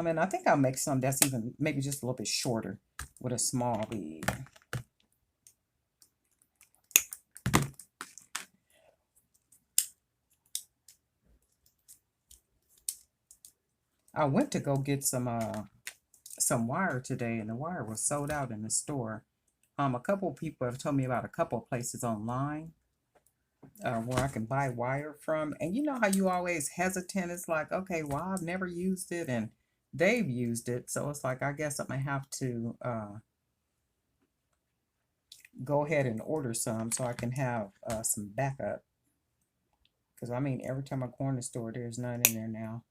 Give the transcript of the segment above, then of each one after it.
And I think I'll make some that's even maybe just a little bit shorter with a small bead. I went to go get some wire today, and the wire was sold out in the store. A couple of people have told me about a couple of places online where I can buy wire from. And you know how you always hesitant? It's like, okay, well, I've never used it, and they've used it. So it's like, I guess I'm going to have to go ahead and order some so I can have some backup. Because, I mean, every time I go in the store, there's none in there now.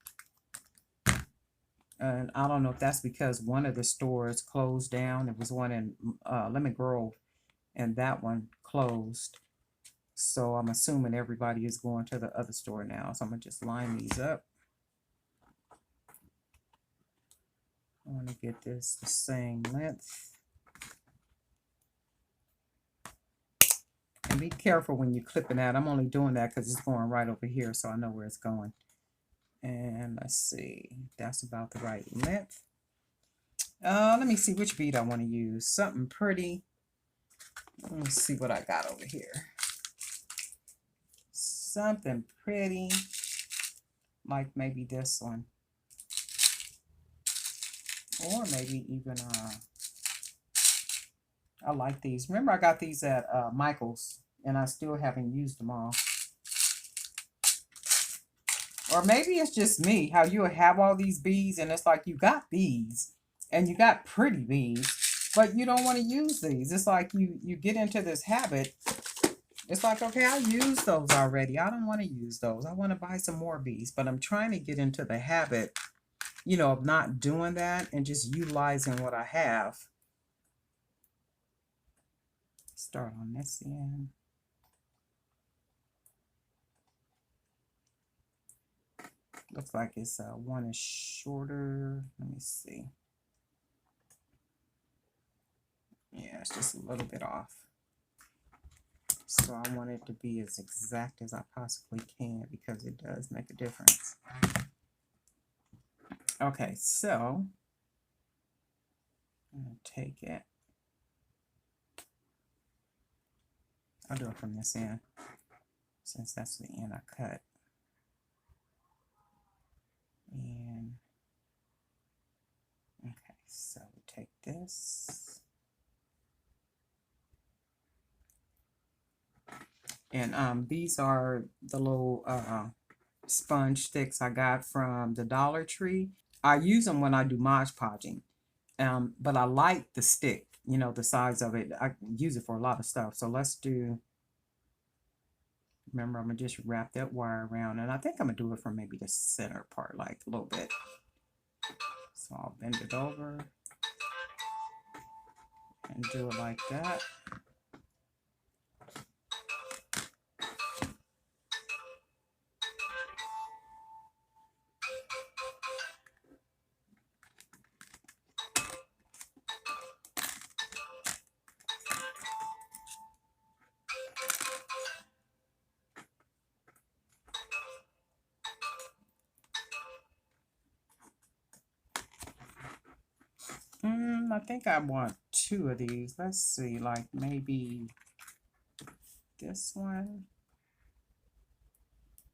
And I don't know if that's because one of the stores closed down. It was one in Lemon Grove, and that one closed. So I'm assuming everybody is going to the other store now. So I'm going to just line these up. I want to get this the same length. And be careful when you're clipping that. I'm only doing that because it's going right over here, so I know where it's going. And let's see, that's about the right length. Let me see which bead I want to use. Something pretty. Let me see what I got over here. Something pretty, like maybe this one. Or maybe even, I like these. Remember I got these at Michael's, and I still haven't used them all. Or maybe it's just me, how you have all these beads, and it's like you got beads, and you got pretty beads, but you don't want to use these. It's like you get into this habit. It's like, okay, I used those already. I don't want to use those. I want to buy some more beads, but I'm trying to get into the habit, you know, of not doing that and just utilizing what I have. Start on this end. Looks like it's one is shorter. Let me see. Yeah, it's just a little bit off. So I want it to be as exact as I possibly can because it does make a difference. Okay, so I'm going to take it. I'll do it from this end since that's the end I cut. And okay, so we take this. And these are the little sponge sticks I got from the Dollar Tree. I use them when I do Mod Podging. But I like the stick, you know, the size of it. I use it for a lot of stuff. So let's do, remember, I'm going to just wrap that wire around. And I think I'm going to do it from maybe the center part, like a little bit. So I'll bend it over and do it like that. I think I want 2 of these. Let's see, like maybe this one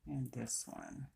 and this one.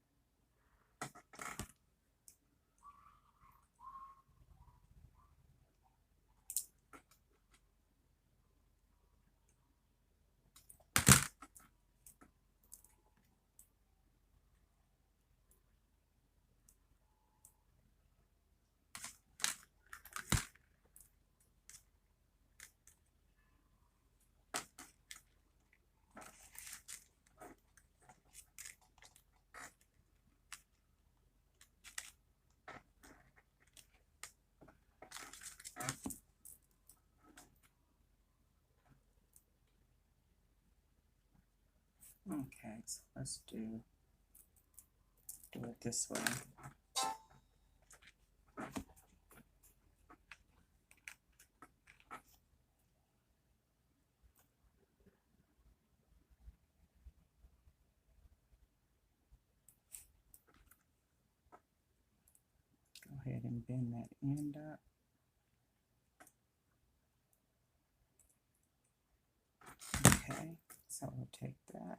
Okay, so let's do it this way. Go ahead and bend that end up. Okay, so we'll take that.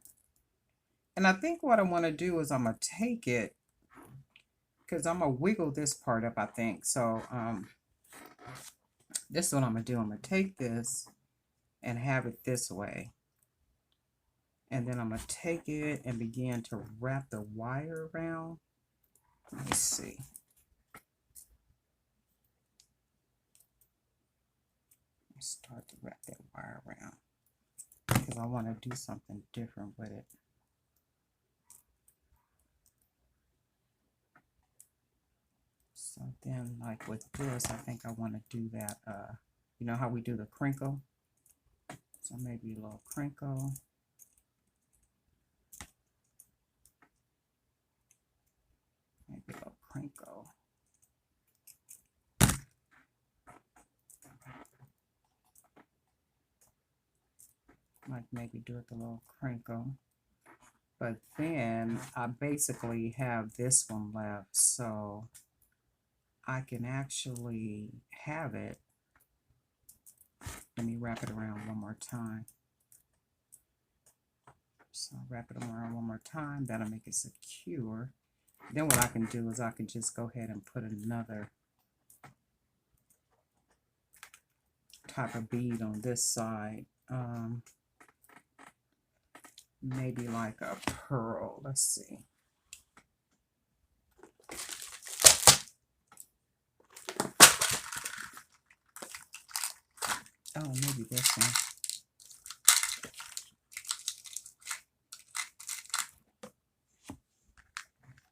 And I think what I want to do is I'm going to take it, because I'm going to wiggle this part up, I think. So this is what I'm going to do. I'm going to take this and have it this way. And then I'm going to take it and begin to wrap the wire around. Let me see. Start to wrap that wire around, because I want to do something different with it. So then, like with this, I think I want to do that, you know how we do the crinkle? So maybe a little crinkle. Maybe a little crinkle. Like maybe do it a little crinkle. But then I basically have this one left, so I can actually have it. Let me wrap it around one more time. So wrap it around one more time. That'll make it secure. Then what I can do is I can just go ahead and put another type of bead on this side. Maybe like a pearl. Let's see. Oh, maybe this one.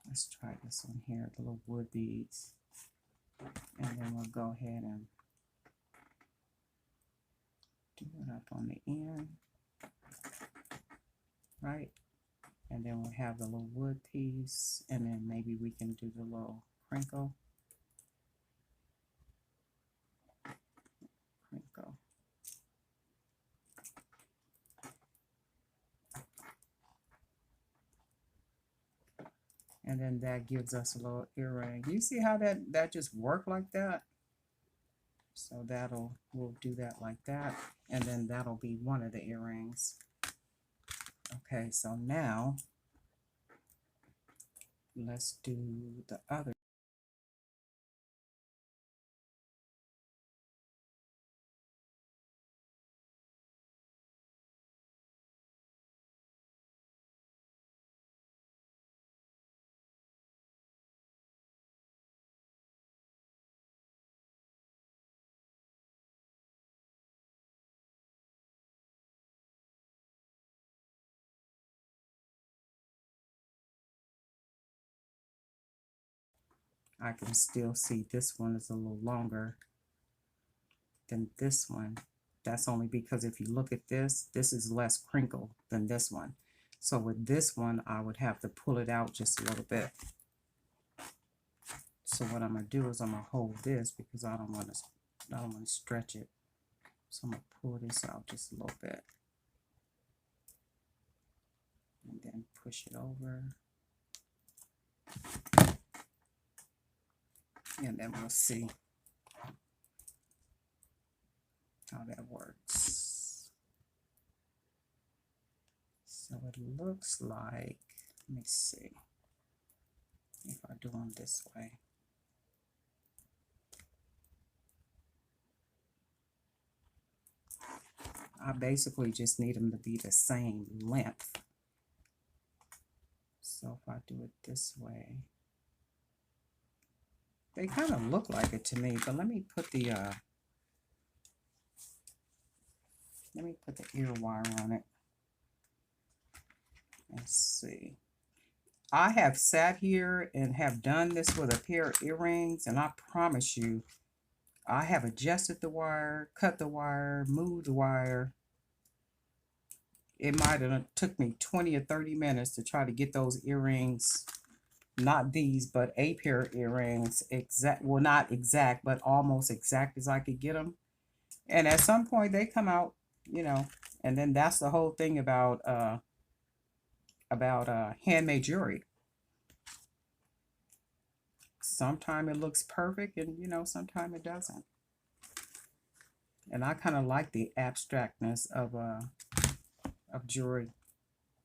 Let's try this one here, the little wood beads. And then we'll go ahead and do it up on the end. Right? And then we'll have the little wood piece, and then maybe we can do the little crinkle. Crinkle. And then that gives us a little earring. You see how that just worked like that? So we'll do that like that. And then that'll be one of the earrings. Okay, so now let's do the other. I can still see this one is a little longer than this one. That's only because if you look at this is less crinkle than this one. So with this one, I would have to pull it out just a little bit. So what I'm gonna do is I'm gonna hold this because I don't want to stretch it. So I'm gonna pull this out just a little bit, and then push it over. And then we'll see how that works. So it looks like, let me see if I do them this way. I basically just need them to be the same length. So if I do it this way, they kind of look like it to me, but let me put the ear wire on it and see. I have sat here and have done this with a pair of earrings, and I promise you, I have adjusted the wire, cut the wire, moved the wire. It might have took me 20 or 30 minutes to try to get those earrings. Not these, but a pair of earrings, exact, well, not exact, but almost exact as I could get them. And at some point they come out, you know, and then that's the whole thing about handmade jewelry. Sometimes it looks perfect, and you know, sometimes it doesn't. And I kind of like the abstractness of jewelry,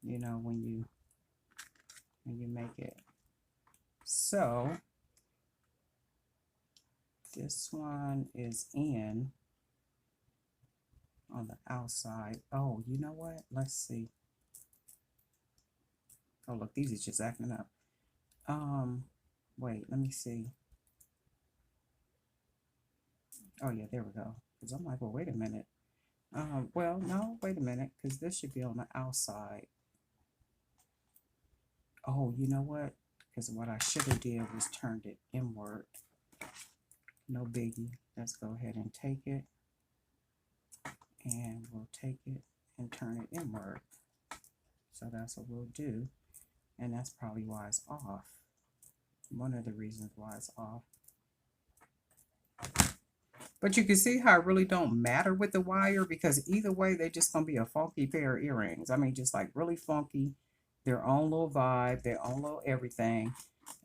you know, when you make it. So this one is in on the outside. Oh, you know what? Let's see. Oh, look, these are just acting up. Wait, let me see. Oh yeah, there we go. Because I'm like, well, wait a minute. Well, no, wait a minute, because this should be on the outside. Oh, you know what? Because what I should have did was turned it inward. No biggie. Let's go ahead and take it. And we'll take it and turn it inward. So that's what we'll do. And that's probably why it's off. One of the reasons why it's off. But you can see how it really don't matter with the wire, because either way, they're just going to be a funky pair of earrings. I mean, just like really funky, their own little vibe, their own little everything.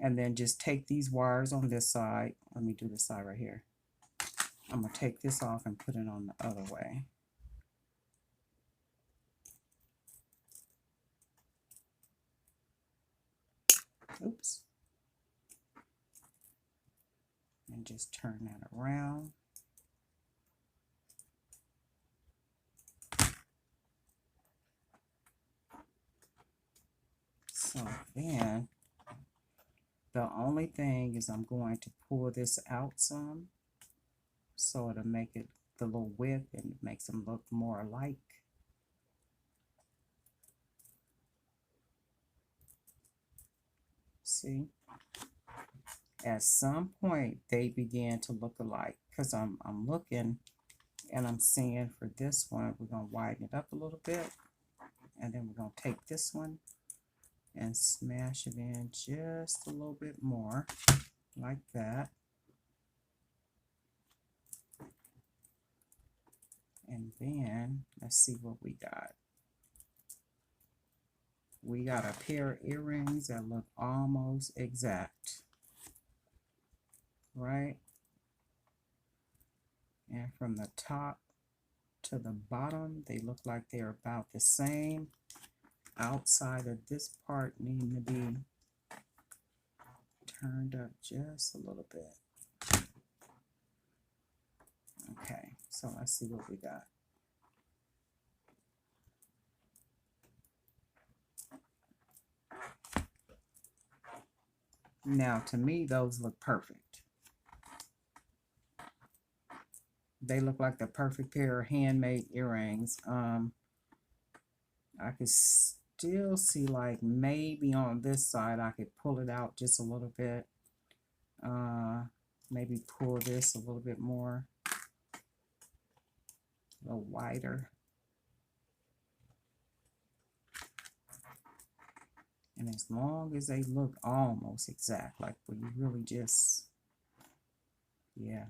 And then just take these wires on this side. Let me do this side right here. I'm going to take this off and put it on the other way. Oops. And just turn that around. So then, the only thing is I'm going to pull this out some, so it'll make it the little width and it makes them look more alike. See? At some point, they begin to look alike, because I'm looking and I'm seeing for this one, we're going to widen it up a little bit. And then we're going to take this one and smash it in just a little bit more, like that. And then, let's see what we got. We got a pair of earrings that look almost exact. Right? And from the top to the bottom, they look like they're about the same. Outside of this part need to be turned up just a little bit. Okay, so let's see what we got. Now, to me, those look perfect. They look like the perfect pair of handmade earrings. I could still see, like, maybe on this side I could pull it out just a little bit. Maybe pull this a little bit more, a little wider. And as long as they look almost exact, like where you really just, yeah.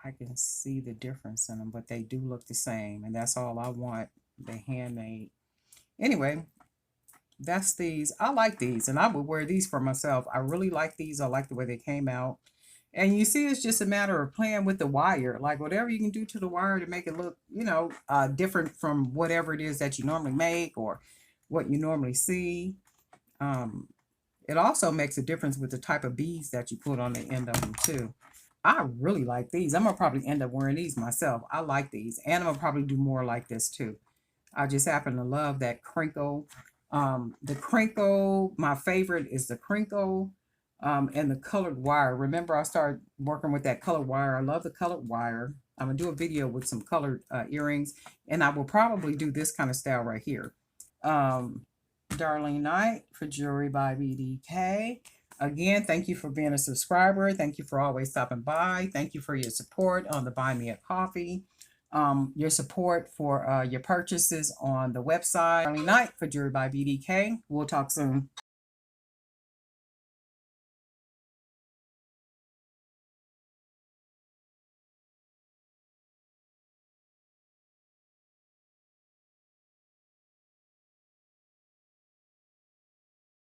I can see the difference in them, but they do look the same, and that's all I want. The handmade. Anyway, that's these. I like these, and I would wear these for myself. I really like these. I like the way they came out. And you see, it's just a matter of playing with the wire. Like, whatever you can do to the wire to make it look, you know, different from whatever it is that you normally make or what you normally see. It also makes a difference with the type of beads that you put on the end of them, too. I really like these. I'm going to probably end up wearing these myself. I like these. And I'm going to probably do more like this, too. I just happen to love that crinkle. The crinkle, my favorite is the crinkle and the colored wire. Remember, I started working with that colored wire. I love the colored wire. I'm going to do a video with some colored earrings. And I will probably do this kind of style right here. Darlene Knight for Jewelry by BDK. Again, thank you for being a subscriber. Thank you for always stopping by. Thank you for your support on the Buy Me a Coffee. Your support for your purchases on the website. Darlene Knight for Jewelry by BDK. We'll talk soon.